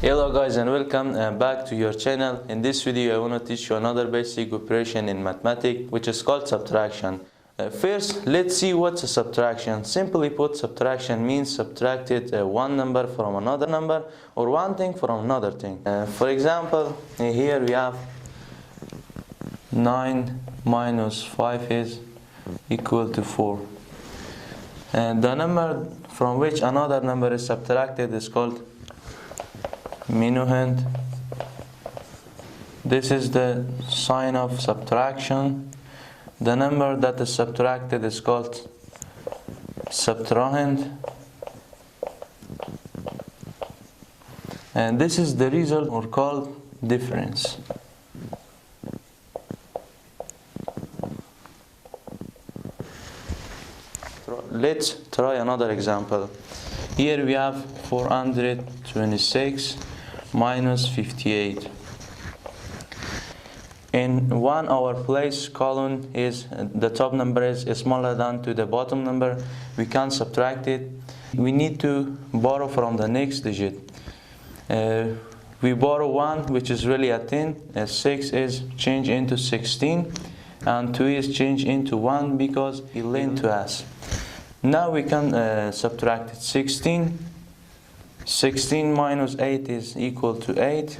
Hello guys and welcome back to your channel. In this video I want to teach you another basic operation in mathematics which is called subtraction. First, let's see what's a subtraction. Simply put, subtraction means subtracted one number from another number or one thing from another thing. For example, here we have 9 minus 5 is equal to 4. And the number from which another number is subtracted is called minuend. This is the sign of subtraction. The number that is subtracted is called subtrahend. And this is the result or called difference. Let's try another example. Here we have 426 minus 58. In our place column is the top number is smaller than to the bottom number. We can't subtract it. We need to borrow from the next digit. We borrow 1, which is really a 10. 6 is changed into 16, and 2 is changed into 1 because it lent to us. Now we can subtract it. 16 minus 8 is equal to 8.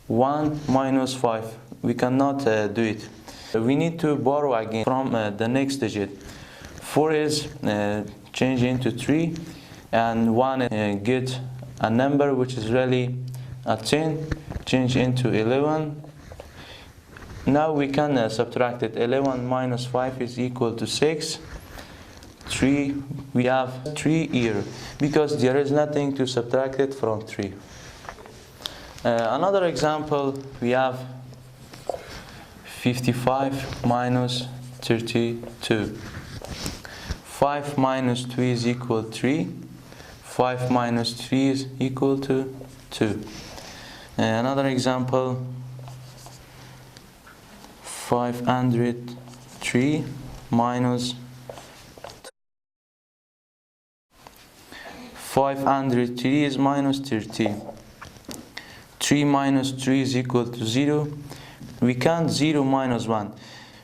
1 minus 5. We cannot do it. We need to borrow again from the next digit. 4 is changed into 3, and 1 get a number which is really a 10, change into 11. Now we can subtract it. 11 minus 5 is equal to 6. 3, we have 3 here because there is nothing to subtract it from 3. Another example, we have 55 minus 32. 5 minus 2 is equal to 3. 5 minus 3 is equal to 2. Another example, 503 minus 503 is minus 30. 3 minus 3 is equal to 0. We can't 0 minus 1.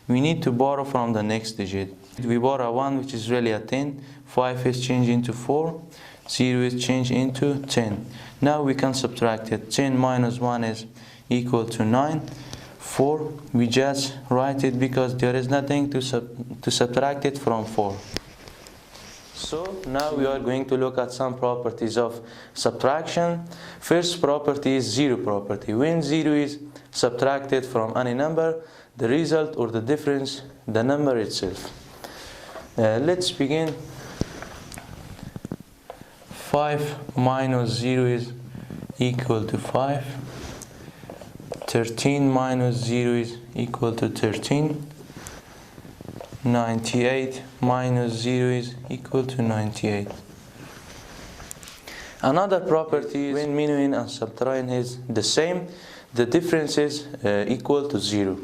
We need to borrow from the next digit. We borrow 1, which is really a 10. 5 is changed into 4. 0 is changed into 10. Now we can subtract it. 10 minus 1 is equal to 9. 4, we just write it because there is nothing to subtract it from 4. So now we are going to look at some properties of subtraction. First property is zero property. When 0 is subtracted from any number, the result or the difference, the number itself. Let's begin. 5 minus 0 is equal to 5. 13 minus 0 is equal to 13. 98 minus 0 is equal to 98. Another property is when minuend and subtrahend is the same, the difference is equal to 0.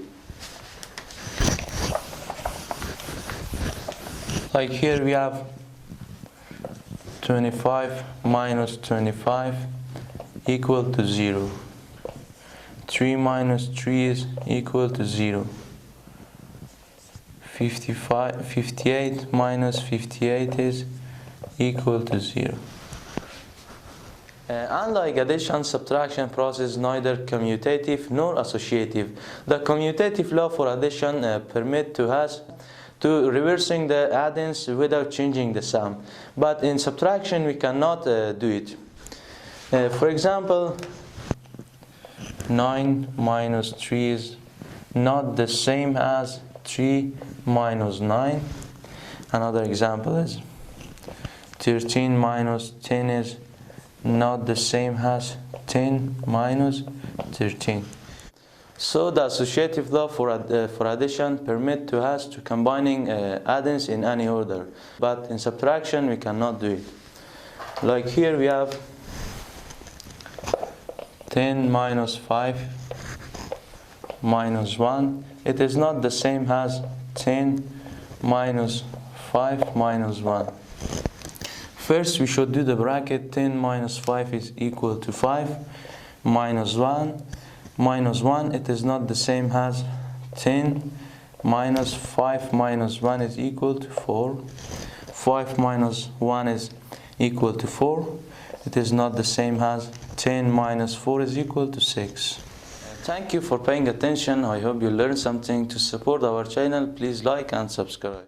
Like here we have 25 minus 25 equal to 0. 3 minus 3 is equal to 0. 58 minus 58 is equal to 0. Unlike addition, subtraction process is neither commutative nor associative. The commutative law for addition permits to us to reversing the addends without changing the sum. But in subtraction we cannot do it. For example, 9 minus 3 is not the same as 3 minus 9. Another example is 13 minus 10 is not the same as 10 minus 13. So the associative law for addition permits to us to combining addends in any order, but in subtraction we cannot do it. Like here we have 10 minus 5 minus 1. It is not the same as 10 minus 5 minus 1. First we should do the bracket. 10 minus 5 is equal to 5. minus 1 minus 1, it is not the same as 10 minus 5 minus 1 is equal to 4. 5 minus 1 is equal to 4. It is not the same as 10 minus 4 is equal to 6. Thank you for paying attention. I hope you learned something. To support our channel, please like and subscribe.